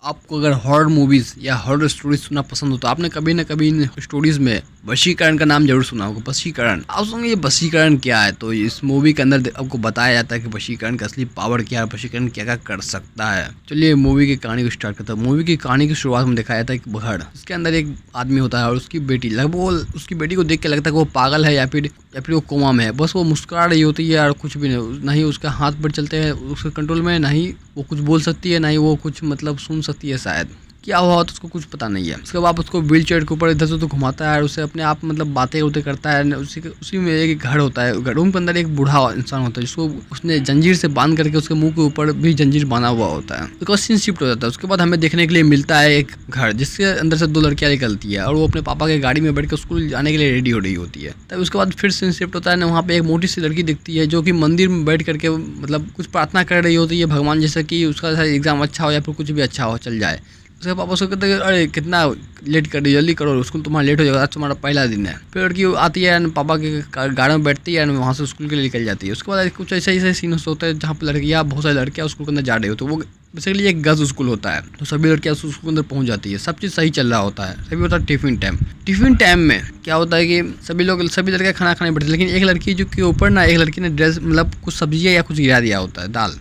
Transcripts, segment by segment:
आपको अगर horror movies या हॉरर स्टोरीज सुनना पसंद हो तो आपने कभी ना कभी इन स्टोरीज में वशीकरण का नाम जरूर सुना होगा। वशीकरण, आप सुनेंगे ये वशीकरण क्या है, तो इस मूवी के अंदर आपको बताया जाता है कि वशीकरण का असली पावर क्या है, वशीकरण क्या क्या कर सकता है। चलिए मूवी की कहानी को स्टार्ट करता है। मूवी की कहानी की शुरुआत में दिखाया जाता है एक घर, इसके अंदर एक आदमी होता है और उसकी बेटी, लगभग उसकी बेटी को देख के लगता है कि वो पागल है या फिर वो कोमा में है। बस वो मुस्कुरा रही होती है और कुछ भी नहीं, ना ही उसका हाथ पैर चलते हैं उसके कंट्रोल में, ना ही वो कुछ बोल सकती है, ना ही वो कुछ मतलब सुन सकती है। शायद क्या हुआ तो उसको कुछ पता नहीं है। उसके बाद उसको व्हील चेयर के ऊपर इधर से तो घुमाता है और उसे अपने आप मतलब बातें उतें करता है। उसी में एक घर होता है, रूम के अंदर एक बूढ़ा इंसान होता है जिसको उसने जंजीर से बांध करके उसके मुंह के ऊपर भी जंजीर बांधा हुआ होता है। उसके बाद सीन शिफ्ट हो जाता है। उसके बाद हमें देखने के लिए मिलता है एक घर जिसके अंदर से दो लड़कियां निकलती है और वो अपने पापा के गाड़ी में बैठ कर स्कूल जाने के लिए रेडी हो रही होती है। तब उसके बाद फिर सीन शिफ्ट होता है ना, वहाँ पे एक मोटी सी लड़की दिखती है जो कि मंदिर में बैठ करके मतलब कुछ प्रार्थना कर रही होती है भगवान जैसे कि उसका एग्जाम अच्छा हो या फिर कुछ भी अच्छा हो चल जाए। उसके पापा उसको कहते हैं अरे कितना लेट कर रही, जल्दी करो, स्कूल तुम्हारा लेट हो जाएगा, आज तुम्हारा पहला दिन है। फिर लड़की आती है पापा के गाड़ी में बैठती है, वहाँ से स्कूल के लिए निकल जाती है। उसके बाद कुछ ऐसे ऐसे सीन होते हैं जहाँ पर लड़कियाँ, बहुत सारी लड़कियाँ स्कूल के अंदर जा रही हो, तो वो बेसिकली एक गर्ल्स स्कूल होता है, तो सभी लड़कियाँ स्कूल के अंदर पहुँच जाती है। सब चीज़ सही चल रहा होता है, सभी होता है टिफिन टाइम। टिफिन टाइम में क्या होता है कि सभी लड़कियाँ खाना खाने बैठते हैं, लेकिन एक लड़की जो के ऊपर ना, एक लड़की ने ड्रेस मतलब कुछ सब्जियाँ या कुछ गिरा दिया होता है, दाल।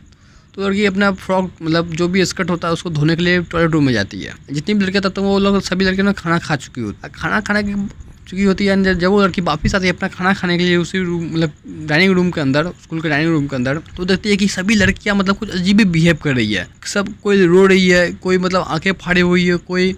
तो लड़की अपना फ्रॉक मतलब जो भी स्कर्ट होता है उसको धोने के लिए टॉयलेट रूम में जाती है। जितनी भी लड़कियाँ तब तक वो लोग सभी लड़कियों ने खाना खा चुकी होती है। खाना खाने की चुकी होती है। जब वो लड़की वापस आती है अपना खाना खाने के लिए उसी रूम मतलब डाइनिंग रूम के अंदर, स्कूल के डाइनिंग रूम के अंदर, तो देखती है कि सभी लड़कियां मतलब कुछ अजीब ही बिहेव कर रही है। सब कोई रो रही है, कोई मतलब आंखें फाड़ी हुई है, कोई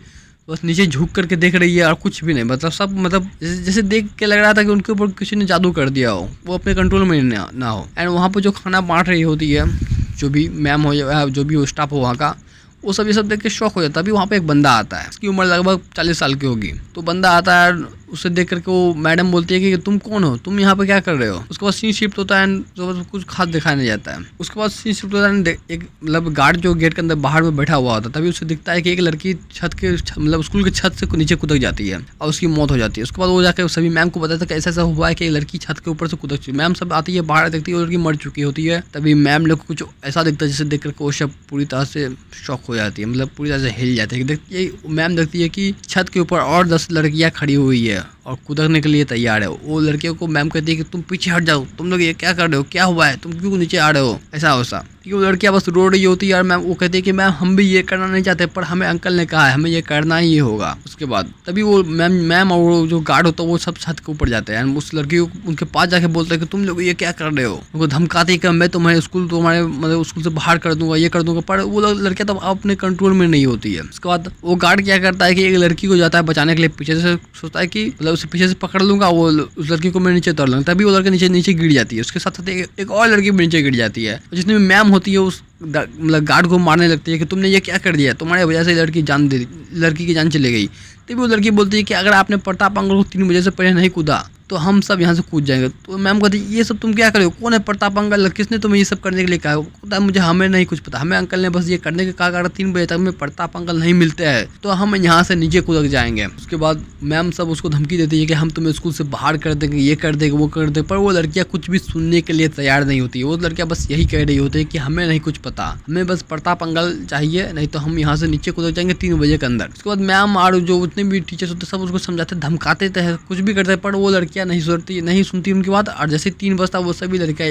बस नीचे झुक करके देख रही है और कुछ भी नहीं। मतलब सब मतलब जैसे देख के लग रहा था कि उनके ऊपर किसी ने जादू कर दिया हो, वो अपने कंट्रोल में ना हो। एंड वहाँ पर जो खाना बांट रही होती है, जो भी मैम हो या जो भी स्टाफ हो वहाँ का, वो सब ये सब देख के शौक हो जाता है। अभी वहाँ पे एक बंदा आता है, उसकी उम्र लगभग 40 साल की होगी। तो बंदा आता है, उसे देख करके वो मैडम बोलती है कि तुम कौन हो, तुम यहाँ पे क्या कर रहे हो। उसके बाद सीन शिफ्ट होता है, तो कुछ खास दिखाया नहीं जाता है। उसके बाद सीन शिफ्ट होता है, एक मतलब गार्ड जो गेट के अंदर बाहर में बैठा हुआ होता है, तभी उसे दिखता है कि एक लड़की छत के मतलब स्कूल के छत से नीचे कूद जाती है और उसकी मौत हो जाती है। उसके बाद वो जाकर सभी मैम को बताता है कि ऐसा ऐसा हुआ है कि एक लड़की छत के ऊपर से कूद चुकी है। मैम सब आती है, बाहर देखती है, वो लड़की मर चुकी होती है। तभी मैम लोग को कुछ ऐसा दिखता है जिसे देख करके वो सब पूरी तरह से शॉक हो जाती है, मतलब पूरी तरह से हिल जाती है। मैम देखती है कि छत के ऊपर और 10 लड़कियां खड़ी हुई है और कूदने के लिए तैयार है। वो लड़कियों को मैम कहती है कि तुम पीछे हट जाओ, तुम लोग ये क्या कर रहे हो, क्या हुआ है, तुम क्यों नीचे आ रहे हो, ऐसा वैसा। क्योंकि वो लड़कियां बस रो रही होती है और मैम वो कहती है कि मैम हम भी ये करना नहीं चाहते, पर हमें अंकल ने कहा है, हमें ये करना ही होगा। उसके बाद तभी वो मैम और वो जो गार्ड होता है वो सब छत के ऊपर जाते हैं। उस लड़की को उनके पास जाके बोलते हैं कि तुम लोग ये क्या कर रहे हो, उनको धमकाते कि मैं तुम्हारे स्कूल तुम्हारे मतलब स्कूल से बाहर कर दूंगा, ये कर दूंगा। पर वो लड़कियां तो अपने कंट्रोल में नहीं होती है। उसके बाद वो गार्ड क्या करता है कि एक लड़की को जाता है बचाने के लिए, पीछे से सोचता है कि मतलब उसे पीछे से पकड़ लूंगा, वो उस लड़की को मैं नीचे उतार लूंगा। तभी वो लड़की नीचे गिर जाती है, उसके साथ साथ एक और लड़की भी नीचे गिर जाती है। जितनी भी मैम होती है उस मतलब गार्ड को मारने लगती है कि तुमने ये क्या कर दिया, तुम्हारे वजह से लड़की की जान चली गई। तभी वो लड़की बोलती है कि अगर आपने प्रताप अंकल को 3 बजे से पहले नहीं कूदा तो हम सब यहाँ से कूद जाएंगे। तो मैम कहती है ये सब तुम क्या कर रहे हो, कौन है प्रताप अंकल, किसने तुम्हें ये सब करने के लिए कहा। होता है मुझे हमें नहीं कुछ पता, हमें अंकल ने बस ये करने के कहा 3 बजे तक में प्रताप अंकल नहीं मिलते हैं तो हम यहाँ से नीचे कूद जाएंगे। उसके बाद मैम सब उसको धमकी देती है कि हम तुम्हें स्कूल से बाहर कर देंगे, ये कर देंगे, वो कर देंगे। पर वो लड़कियाँ कुछ भी सुनने के लिए तैयार नहीं होती है। वो लड़कियाँ बस यही कह रही होती है कि हमें नहीं कुछ पता, हमें बस प्रताप अंकल चाहिए, नहीं तो हम यहाँ से नीचे कूद जाएंगे 3 बजे के अंदर। उसके बाद मैम और जो उतने भी टीचर्स होते सब उसको समझाते धमकाते थे, कुछ भी करते, पर वो लड़कियाँ नहीं सुनती उनकी बात। और जैसे 3 बजता वो सभी लड़कियां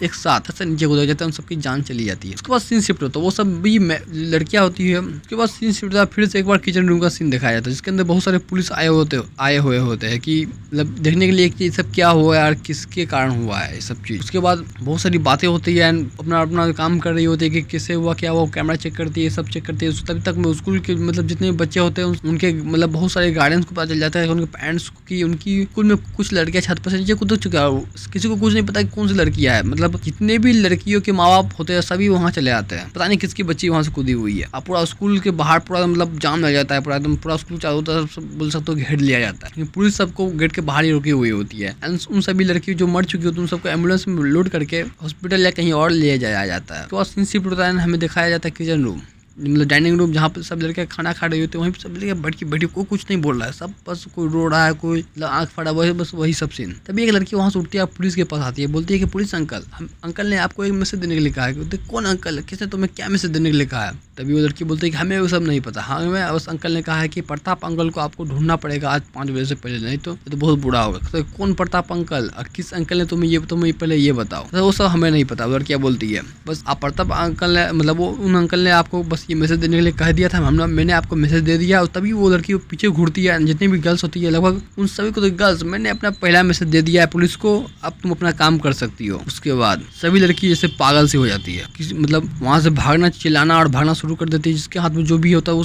एक साथ से नीचे कूद जाते हैं, उन सबकी जान चली जाती है। उसके बाद सीन शिफ्ट होता है, वो सब भी लड़कियां होती है। उसके बाद सीन शिफ्ट होता है, फिर से एक बार किचन रूम का सीन दिखाया जाता है जिसके अंदर बहुत सारे पुलिस आए हुए होते हैं कि मतलब देखने के लिए कि सब क्या हुआ है और किसके कारण हुआ है सब चीज। उसके बाद बहुत सारी बातें होती है, अपना अपना काम कर रही होती है कि किससे हुआ क्या हुआ, कैमरा चेक करती है, सब चेक करती है। तभी तक स्कूल के मतलब जितने बच्चे होते हैं उनके मतलब बहुत सारे गार्डियंस को पता चल जाता है, उनके पेरेंट्स की उनकी स्कूल में कुछ लड़कियां छत पर से नीचे कूद चुका है। किसी को कुछ नहीं पता कि कौन सी लड़कियां है, मतलब जितने भी लड़कियों के माँ बाप होते हैं सभी वहाँ चले आते हैं, पता नहीं किसकी बच्ची वहाँ से कूदी हुई है। अब पूरा स्कूल के बाहर पूरा मतलब जाम लग जाता है, पूरा एकदम पूरा स्कूल चारों तरफ बोल सकते हो घेर लिया जाता है। पुलिस सबको गेट के बाहर ही रुकी हुई होती है। उन सभी लड़की जो मर चुकी होती है उन सबको एम्बुलेंस में लोड करके हॉस्पिटल या कहीं और ले जाया जाता है। तो सीन शिफ्ट होता है, हमें दिखाया जाता है किचन रूम। मतलब डाइनिंग रूम जहाँ पे सब लड़के खाना खा रहे होते हैं, वहीं पे सब लड़के बैठ के कोई कुछ नहीं बोल रहा है, सब बस कोई रो रहा है, कोई मतलब आंख फाड़ा हुआ है, बस वही सब सीन। तभी एक लड़की वहाँ से उठती है, पुलिस के पास आती है, बोलती है कि पुलिस अंकल, हम अंकल ने आपको एक मैसेज देने के लिए कहा है। बोलते कौन अंकल, किसने तुम्हें क्या मैसेज देने के लिए कहा है? तभी वो लड़की बोलती है कि हमें वो सब नहीं पता, हमें बस अंकल ने कहा है कि प्रताप अंकल को आपको ढूंढना पड़ेगा आज 5 बजे से पहले, नहीं तो बहुत बुरा होगा। तो कौन प्रताप अंकल और किस अंकल ने तुम्हें पहले ये बताओ। तो वो सब हमें नहीं पता। लड़कियाँ बोलती है बस आप प्रताप अंकल ने मतलब वो उन अंकल ने आपको बस ये मैसेज देने के लिए कह दिया था, मैंने आपको मैसेज दे दिया। और तभी वो लड़की पीछे घूरती है, जितनी भी गर्ल्स होती है लगभग उन सभी को, तो गर्ल्स मैंने अपना पहला मैसेज दे दिया है पुलिस को, अब तुम अपना काम कर सकती हो। उसके बाद सभी लड़की जैसे पागल सी हो जाती है, मतलब वहाँ से भागना, चिल्लाना और भागना शुरू कर देती है। जिसके हाथ में जो भी होता है वो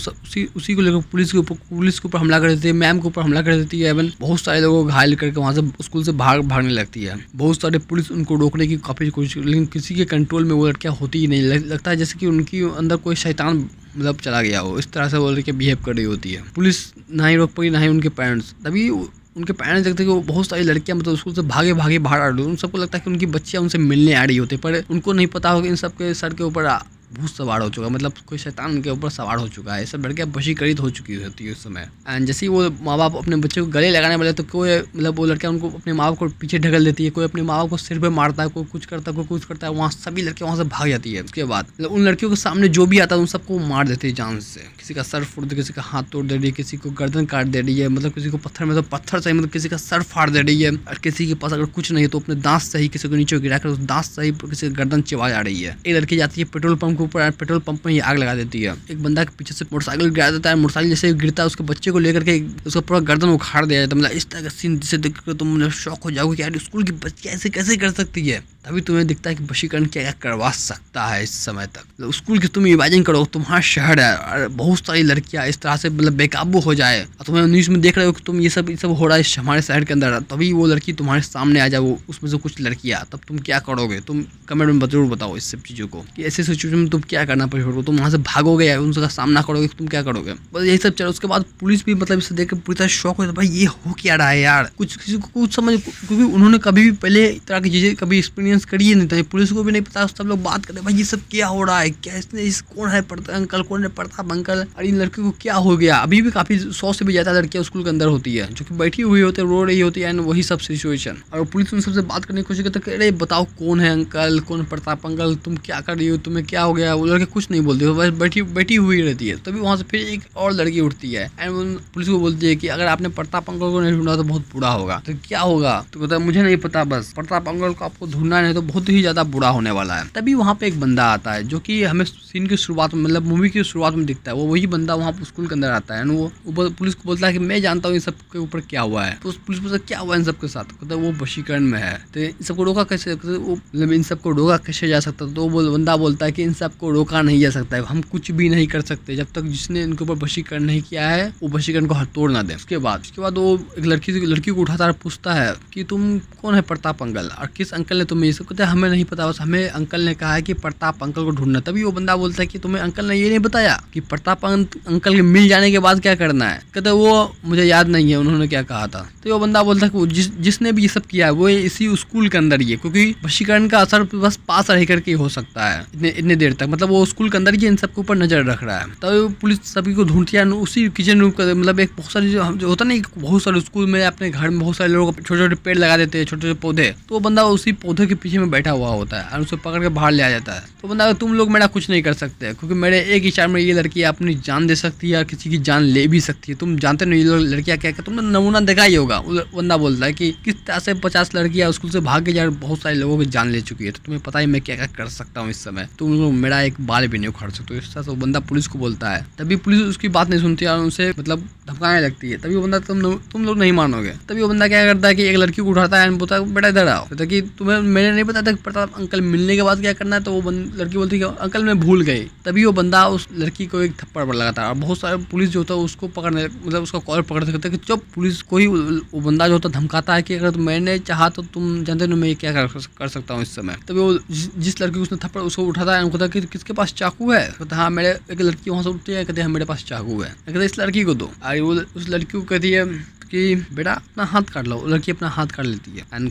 उसी को लेकर पुलिस के ऊपर हमला कर देती है, मैम के ऊपर हमला कर देती है। एवं बहुत सारे लोगों को घायल करके वहाँ से स्कूल से भागने लगती है। बहुत सारे पुलिस उनको रोकने की काफी कोशिश, लेकिन किसी के कंट्रोल में वो लड़कियाँ होती ही नहीं। लगता है जैसे कि उनकी अंदर कोई शैतान मतलब चला गया हो, इस तरह से वो लड़के बिहेव कर रही होती है। पुलिस ना ही रोक पाई, ना ही उनके पेरेंट्स। तभी उनके पेरेंट्स देखते हैं कि वो बहुत सारी लड़कियां मतलब स्कूल से भागे बाहर आ रही है। उन सबको लगता है कि उनकी बच्चियां उनसे मिलने आ रही होती है, पर उनको नहीं पता होगा इन सब के सर के ऊपर भूत सवार हो चुका, मतलब कोई शैतान उनके ऊपर सवार हो चुका है। सब लड़कियां वशीकृत हो चुकी होती है उस समय। एंड जैसे ही वो माँ बाप अपने बच्चे को गले लगाने वाले, तो कोई मतलब वो लड़कियां उनको अपने माँ बाप को पीछे ढकल देती है, कोई अपने माँ बाप को सिर पे मारता है, कोई कुछ करता है। वहाँ सभी लड़कियां वहाँ से भाग जाती है। उसके बाद मतलब उन लड़कियों के सामने जो भी आता है उन सबको मार देती है जान से। किसी का सर फोड़ दे, किसी का हाथ तोड़ दे रही है, किसी को गर्दन काट दे रही है, मतलब किसी को पत्थर में तो पत्थर से मतलब किसी का सर फाड़ दे रही है। और किसी के पास अगर कुछ नहीं है तो अपने दांत से ही किसी को नीचे गिराकर उस दांत से ही किसी गर्दन चिबा जा रही है। एक लड़की जाती है पेट्रोल पंप के ऊपर, पेट्रोल पंप में ही आग लगा देती है। एक बंदा के पीछे से मोटरसाइकिल गिरा देता है, मोटरसाइकिल जैसे गिरता है उसके बच्चे को लेकर के उसका पूरा गर्दन उखाड़ दिया जाता है। मतलब इस तरह का सीन जिसे देखकर तुम मतलब शॉक हो जाओगे कि यार स्कूल की बच्ची ऐसे कैसे कर सकती है। तभी तुम्हें दिखता है कि वशीकरण क्या क्या करवा सकता है इस समय तक। मतलब स्कूल की तुम इमेजिन करो, तुम्हारा शहर है और बहुत सारी लड़कियां इस तरह से मतलब बेकाबू हो जाए, और तुम्हें न्यूज़ में देख रहे हो कि तुम ये सब हो रहा है हमारे शहर के अंदर। तभी वो लड़की तुम्हारे सामने आ जाए, वो उसमें से कुछ लड़कियां, तब तुम क्या करोगे? तुम कमेंट में जरूर बताओ इस सब चीज़ों को कि ऐसे सिचुएशन में तुम क्या करना पड़ेगा। तुम वहाँ से भागोगे या उनका सामना करोगे, तुम क्या करोगे? बस यही सब चलो। उसके बाद पुलिस भी मतलब इसे देख कर पूरी तरह शॉक हो जाता है, भाई ये हो क्या रहा है यार। कुछ किसी को कुछ समझ, क्योंकि उन्होंने कभी भी पहले इस तरह की चीज़ें कभी एक्सपीरियंस करी ही नहीं था। पुलिस को भी नहीं पता, सब लोग बात करते भाई ये सब क्या हो रहा है, क्या इसने कौन है अंकल, कौन है प्रताप अंकल, और इन लड़की को क्या हो गया। अभी भी काफी 100 से भी ज्यादा लड़कियां स्कूल के अंदर होती है जो कि बैठी हुई होती है, रो रही होती है, वही सब सिचुएशन। और पुलिस उन सबसे बात करने की कोशिश करती है, अरे बताओ कौन है अंकल, कौन प्रताप अंकल, तुम क्या कर रही हो, तुम्हें क्या हो गया। वो लड़के कुछ नहीं बोलते, बस बैठी हुई रहती है। तभी वहाँ से फिर एक और लड़की उठती है एंड पुलिस को बोलती है कि अगर आपने प्रताप अंकल को नहीं ढूंढा तो बहुत बुरा होगा। तो क्या होगा? तो कहता है मुझे नहीं पता, बस प्रताप अंकल को आपको ढूंढना नहीं तो बहुत ही ज्यादा बुरा होने वाला है। तभी वहाँ पे एक बंदा आता है जो कि हमें सीन की शुरुआत में मतलब मूवी की शुरुआत में दिखता है। वो वही बंदा वहाँ पर स्कूल के अंदर आता है, वो पुलिस को बोलता है कि मैं जानता हूँ इन सब के ऊपर क्या हुआ है। तो पुलिस पूछता क्या हुआ इन सब के साथ? कहता है वो वशीकरण में है, तो इन सबको रोका कैसे, वो मतलब इन सबको रोका कैसे जा सकता? तो वो बंदा बोलता है कि इन सबको रोका नहीं जा सकता है, हम कुछ भी नहीं कर सकते जब तक जिसने इनके ऊपर वशीकरण नहीं किया है वो वशीकरण को तोड़ ना दे। उसके बाद वो एक लड़की को उठाता है, पूछता है कि तुम कौन है प्रताप अंकल, और किस अंकल ने तुम्हें ये सब? कहते हैं हमें नहीं पता, बस हमें अंकल ने कहा है कि प्रताप अंकल को ढूंढना। तभी वो बंदा बोलता है कि तुम्हें अंकल ने ये नहीं बताया कि प्रताप अंकल के मिल जाने के बाद क्या करना है? कहते वो मुझे याद नहीं है उन्होंने क्या कहा था। तो वो बंदा बोलता है कि जिसने भी ये सब किया है वो इसी स्कूल के अंदर ही है, क्योंकि वशीकरण का असर बस पास रह करके हो सकता है इतने देर तक, मतलब वो स्कूल के अंदर ही इन सबके ऊपर नजर रख रहा है। तब पुलिस सभी को ढूंढती है उसी किचन रूम का, मतलब एक बहुत सारी जो होता नहीं, बहुत सारे स्कूल में अपने घर में बहुत सारे लोग छोटे छोटे पेड़ लगा देते हैं, छोटे छोटे पौधे, तो वो बंदा उसी पौधे के पीछे में बैठा हुआ होता है और उसे पकड़ के बाहर ले आ जाता है। तो बंदा तुम लोग मेरा कुछ नहीं कर सकते, क्योंकि मेरे एक इशारे में ये लड़की अपनी जान दे सकती है और किसी की जान ले भी सकती है। तुम जानते नहीं ये लड़कियां क्या, तुमने नमूना देखा ही होगा। बंदा बोलता है कि किस तरह से 50 लड़कियां स्कूल से भाग के जा बहुत सारे लोगों की जान ले चुकी है, तो तुम्हें पता ही मैं क्या क्या कर सकता हूँ इस समय, तुम लोग मेरा एक बाल भी नहीं उखाड़ सकते। इस तरह से वो बंदा पुलिस को बोलता है। तभी पुलिस उसकी बात नहीं सुनती और उनसे मतलब धमकाने लगती है। तभी वो बंदा तुम लोग नहीं मानोगे। तभी वो बंदा क्या करता है कि एक लड़की को उठाता है, बोलता है बेटा इधर आओ, कहता कि तुम्हें मैंने नहीं पता था कि प्रताप अंकल मिलने के बाद क्या करना है। तो वो लड़की बोलती है अंकल मैं भूल गई। तभी वो बंदा उस लड़की को एक थप्पड़ पर लगाता है और बहुत सारे पुलिस जो होता है उसको पकड़ने, मतलब उसका कॉलर पकड़ सकते हैं कि जब पुलिस को ही वो बंदा जो होता है धमकाता है कि अगर मैंने चाहा तो तुम जानते हो मैं क्या कर सकता हूँ इस समय। तभी वो जिस लड़की को उसने थप्पड़ उसको उठाता है, कहता कि किसके पास चाकू है? कहता हाँ मेरे, एक लड़की वहाँ से उठती है, कहते हैं मेरे पास चाकू है। कहते इस लड़की को दो, और वो उस लड़की को कहती है कि बेटा अपना हाथ काट लो। लड़की अपना हाथ काट लेती है एंड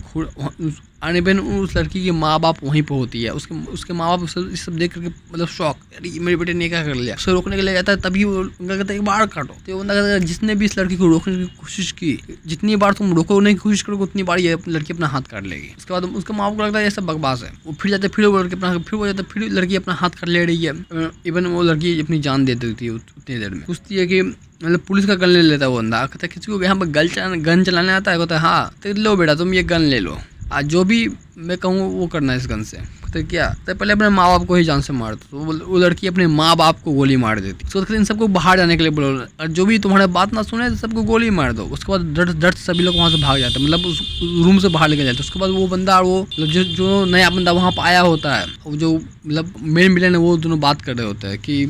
आने पे उस लड़की के माँ बाप वहीं पे होती है। उसके उसके माँ बाप इस सब देख करके मतलब शौक, अरे ये मेरे बेटे ने क्या कर लिया, उसे रोकने के लिए जाता है, तभी वो उनका कहता है एक बार काटो। तो वो बंदा कहता है जिसने भी इस लड़की को रोकने की कोशिश की, जितनी बार तुम रोकने की कोशिश करोगे उतनी बार ये लड़की अपना हाथ काट लेगी। उसके बाद उसके माँ बाप को लगता है ये सब बकवास है। वो फिर जाते, फिर वो लड़की अपना, फिर वो जाता, फिर लड़की अपना हाथ काट ले रही है। इवन वो लड़की अपनी जान दे देती है उतनी देर में। पूछती है कि मतलब पुलिस का गन ले लेता है वो बंदा, कहता है किसी को यहाँ पर गन चलाने आता है, कहता है हाँ, तो लो बेटा तुम ये गन ले लो, आज जो भी मैं कहूँ वो करना है इस गन से। तो क्या, तो पहले अपने माँ बाप को ही जान से मार दो। तो वो लड़की अपने माँ बाप को गोली मार देती। उसके इन सबको बाहर जाने के लिए बोलो, और जो भी तुम्हारे बात ना सुने तो सबको गोली मार दो। उसके बाद डर सभी लोग वहाँ से भाग जाते हैं, मतलब उस रूम से बाहर निकल जाते हैं। उसके बाद वो बंदा और वो जो नया बंदा वहाँ पर आया होता है, जो मतलब मेन विलेन है, वो दोनों बात कर रहे होते हैं कि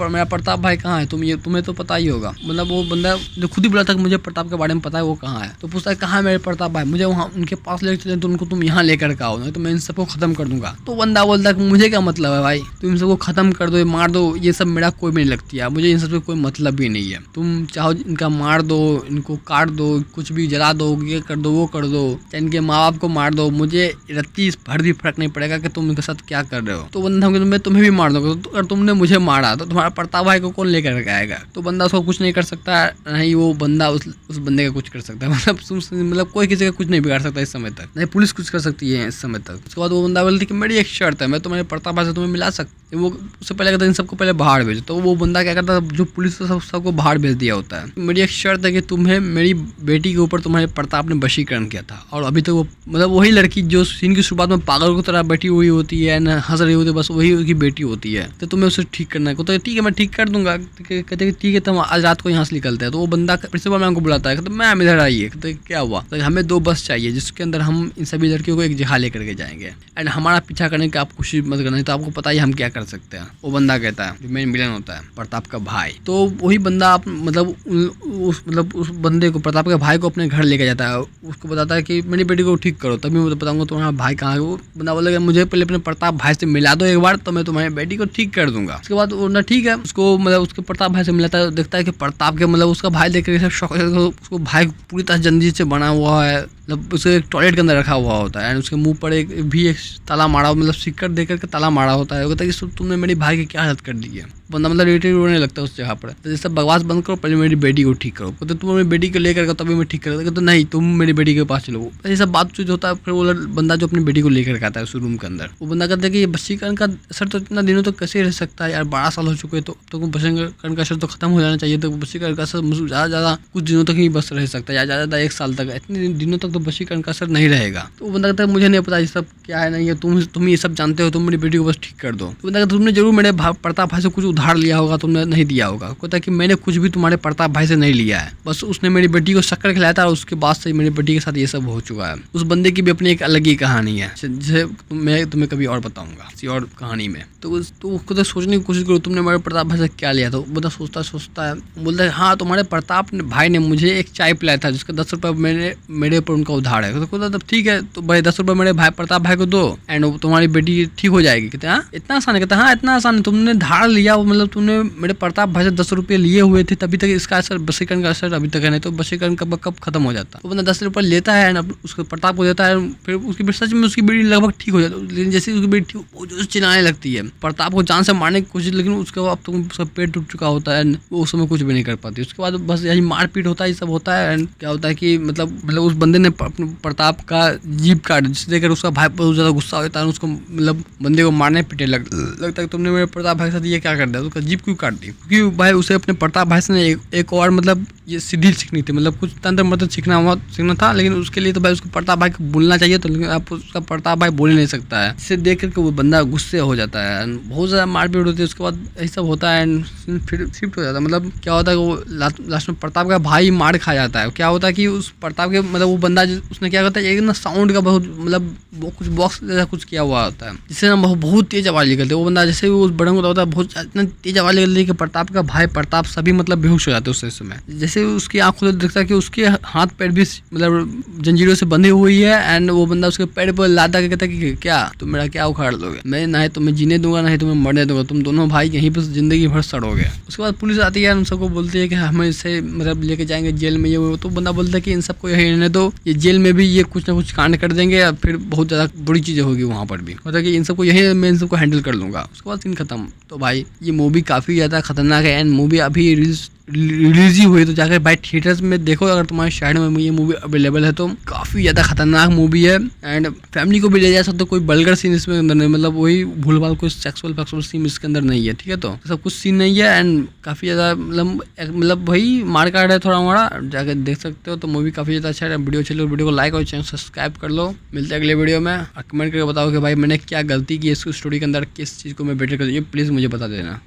मेरा प्रताप भाई कहाँ है, तुम्हें तो पता ही होगा। मतलब वो बंदा जो खुद ही बोला था कि मुझे प्रताप के बारे में पता है, वो कहाँ है। तो पूछता है कहाँ है मेरे प्रताप भाई, मुझे वहाँ उनके पास लेकर चले, तो उनको तुम यहाँ लेकर के आओ, नहीं तो मैं इन सबको खत्म कर दूंगा। तो बंदा बोलता है मुझे क्या मतलब है भाई, तुम इन सबको खत्म कर दो, मार दो, ये सब मेरा कोई भी नहीं लगती है, मुझे इन सबसे कोई मतलब भी नहीं है। तुम चाहो इनका मार दो, इनको काट दो, कुछ भी जला दो, ये कर दो, वो कर दो, चाहे इनके माँ बाप को मार दो, मुझे रत्ती भर भी फर्क नहीं पड़ेगा कि तुम इनके साथ क्या कर रहे हो। तो बंदा मैं तुम्हें भी मार दूंगा, तो अगर तुमने मुझे मारा तो तुम्हारा प्रताप भाई को कौन लेकर के आएगा। तो बंदा उसको कुछ नहीं कर सकता, नहीं वो बंदा उस बंदे का कुछ कर सकता है। मतलब कोई किसी का कुछ नहीं बिगाड़ सकता इस समय तक, नहीं पुलिस कुछ कर सकती है इस समय तक। उसके बाद वो बंदा बोलती कि मेरी एक शर्त है, मैं तुम्हारे प्रताप भाई से तुम्हें मिला सकती। वो उससे पहले कहता है इन सबको पहले बाहर भेजो। तो वो बंदा क्या करता है, जो पुलिस सबको बाहर भेज दिया होता है, मेरी एक शर्त है कि तुम्हें मेरी बेटी के ऊपर तुम्हारे प्रताप ने वशीकरण किया था, और अभी तक वो मतलब वही लड़की जो सीन की शुरुआत में पागल की तरह बैठी हुई होती है ना, हंस रही होती है, बस वही उसकी बेटी होती है। तो तुम्हें उसे ठीक करना है। तो ठीक है मैं ठीक कर दूंगा। कहते ठीक है तुम आज रात को यहाँ से निकलते हैं। तो वो बंदा प्रिंसिपल मैम को बुलाता है, कहते मैम इधर आइए। कहते क्या हुआ, तो हमें 2 बस चाहिए जिसके अंदर हम इन सभी लड़कियों को एक जगह लेकर के जाएंगे, एंड हमारा पीछा करने की आप कोशिश मत करना, तो आपको पता ही हम क्या कर सकते हैं। वो बंदा कहता है, जो मेन विलेन होता है प्रताप का भाई, तो वही बंदा मतलब उस बंदे को, प्रताप के भाई को अपने घर लेके जाता है। उसको बताता है कि मेरी बेटी को ठीक करो, तभी मैं बताऊंगा तुम्हारा भाई कहाँ है। वो बंदा बोलेगा मुझे पहले अपने प्रताप भाई से मिला दो एक बार, तो मैं तुम्हारी बेटी को ठीक कर दूंगा। उसके बाद वो ना ठीक है, उसको मतलब उसके प्रताप भाई से मिलाता है, देखता है कि प्रताप के मतलब उसका भाई देख कर शौक, उसको भाई पूरी तरह जंजीर से बना हुआ है, मतलब उसे एक टॉयलेट के अंदर रखा हुआ होता है, एंड उसके मुंह पर एक ताला मारा, मतलब सिक्कर देकर के ताला मारा होता है। वो कहता है कि तुमने मेरी भाई की क्या हालत कर दी है। बंदा मतलब इरिटेट होने लगता है उस जगह पर। तो जैसे बकवास बंद करो, पहले मेरी बेटी को ठीक करो। तो तुम मेरी बेटी को लेकर तभी मैं ठीक करूँगा। तो नहीं तुम मेरी बेटी के पास चलो। ये सब बातचीत होता है। फिर वो बंदा जो अपनी बेटी को लेकर आता है उस रूम के अंदर, वो बंदा कहता है कि ये वशीकरण का असर तो इतना दिनों तक कैसे रह सकता है यार, 12 साल हो चुके हैं, तो वशीकरण का असर तो खत्म हो जाना चाहिए। तो वशीकरण का असर ज़्यादा कुछ दिनों तक ही बस रह सकता है, या ज़्यादा 1 साल तक, इतने दिनों तक तो वशीकरण का असर नहीं रहेगा। तो वो बंदा कहता है मुझे नहीं पता ये सब क्या है, नहीं है तुम ये सब जानते हो, तुम मेरी बेटी को बस ठीक कर दो। तो बंदा कहता तुमने जरूर मेरे प्रताप भाई से कुछ उधार लिया होगा, तुमने नहीं दिया होगा। कहता है कि मैंने कुछ भी तुम्हारे प्रताप भाई से नहीं लिया है, बस उसने मेरी बेटी को शक्कर खिलाया था, और उसके बाद से मेरी बेटी के साथ ये सब हो चुका है। उस बंदे की भी अपनी एक अलग ही कहानी है, जिसे मैं तुम्हें कभी और बताऊंगा किसी और कहानी में। तो उसको तो सोचने की कोशिश करो तुमने मेरे प्रताप भाई से क्या लिया। तो बंदा सोचता है, बोलता है हाँ तुम्हारे प्रताप भाई ने मुझे एक चाय पिलाया था जिसका 10 रुपये मेरे ऊपर उनका उधार है। तो ठीक है तो भाई 10 रुपये मेरे भाई प्रताप भाई को दो, एंड तुम्हारी बेटी ठीक हो जाएगी। कहते हैं इतना आसान है। कहता हाँ इतना आसान है, तुमने धार लिया, मतलब तुमने मेरे प्रताप भाई से 10 रुपये लिए हुए थे, तभी तक इसका असर वशीकरण का असर अभी तक है, नहीं तो वशीकरण कब खत्म हो जाता। तो बंदा 10 रुपये लेता है एंड उसको प्रताप को देता है, फिर उसकी सच में उसकी बेटी लगभग ठीक हो जाती है। लेकिन जैसे उसकी बेटी ठीक वो जो चिल्लाने लगती है, प्रताप को जान से मारने की कोशिश, लेकिन उसके बाद तो उसका पेट टूट चुका होता है, वो उस समय कुछ भी नहीं कर पाती। उसके बाद बस यही मारपीट होता है, ये सब होता है। एंड क्या होता है कि मतलब उस बंदे ने प्रताप का जीप काट, जिससे देखकर उसका भाई बहुत ज्यादा गुस्सा होता है, उसको मतलब बंदे को मारने पीटे लगता है तुमने मेरे प्रताप भाई के साथ ये क्या कर दिया, उसका जीप क्यों काट दी। क्योंकि भाई उसे अपने प्रताप भाई से एक और मतलब ये सीधी सीखनी थी, मतलब कुछ तंत्र मतलब सीखना था, लेकिन उसके लिए तो भाई उसको प्रताप भाई को बोलना चाहिए। तो लेकिन आप उसका प्रताप भाई बोल नहीं सकता है, इसे देख करके वो बंदा गुस्से हो जाता है, बहुत ज़्यादा मारपीट होती है। उसके बाद यही सब होता है एंड फिर शिफ्ट हो जाता है। मतलब क्या होता है कि वो लास्ट में प्रताप का भाई मार खा जाता है। क्या होता है कि उस प्रताप के मतलब वो बंदा उसने क्या करता है, एक ना साउंड का बहुत मतलब वो कुछ बॉक्स जैसा कुछ किया हुआ होता है, जिससे ना बहुत तेज आवाज़ निकलती है। वो बंदा जैसे उस बड़ंग होता है बहुत इतना तेज आवाज़ निकलती है कि प्रताप का भाई प्रताप सभी मतलब बेहोश हो जाते हैं उस समय। जैसे ऐसे उसकी आंखों से दिखता है कि उसके हाथ पैर भी मतलब जंजीरों से बंधे हुई है। एंड वो बंदा उसके पैर पर लादा के कहता है कि क्या तुम मेरा क्या उखाड़ लोगे, मैं ना ही तुम्हें जीने दूंगा ना ही तुम्हें मरने दूंगा, तुम दोनों भाई यहीं पर जिंदगी भर सड़ोगे। उसके बाद पुलिस आती है, उन सबको बोलती है कि हमें इसे मतलब लेके जाएंगे जेल में, ये वो। तो बंदा बोलता है कि इन सबको यही रहने दो, ये जेल में भी ये कुछ ना कुछ कांड कर देंगे और फिर बहुत ज्यादा बुरी चीजें होगी वहाँ पर भी, मतलब कि इन सबको यही मैं इन सबको हैंडल कर लूंगा। उसके बाद सीन खत्म। तो भाई ये मूवी काफी ज्यादा खतरनाक है। एंड मूवी अभी रिलीज ही हुई, तो जाकर भाई थिएटर्स में देखो अगर तुम्हारे शहर में ये मूवी अवेलेबल है तो। काफी ज्यादा खतरनाक मूवी है एंड फैमिली को भी ले जा सकते हो। कोई बल्गर सीन इसमें अंदर नहीं, मतलब वही भूल भाल कोई सेक्सुअल सीन इसके अंदर नहीं है, ठीक है। तो सब कुछ सीन नहीं है एंड काफी ज्यादा मतलब वही मार काट है थोड़ा मोड़ा, जाकर देख सकते हो। तो मूवी काफी ज्यादा अच्छा है। वीडियो चलो, वीडियो को लाइक और चैनल सब्सक्राइब कर लो। मिलते हैं अगले वीडियो में। कमेंट करके बताओ कि भाई मैंने क्या गलती की इस स्टोरी के अंदर, किस चीज़ को मैं बेटर कर, ये प्लीज़ मुझे बता देना।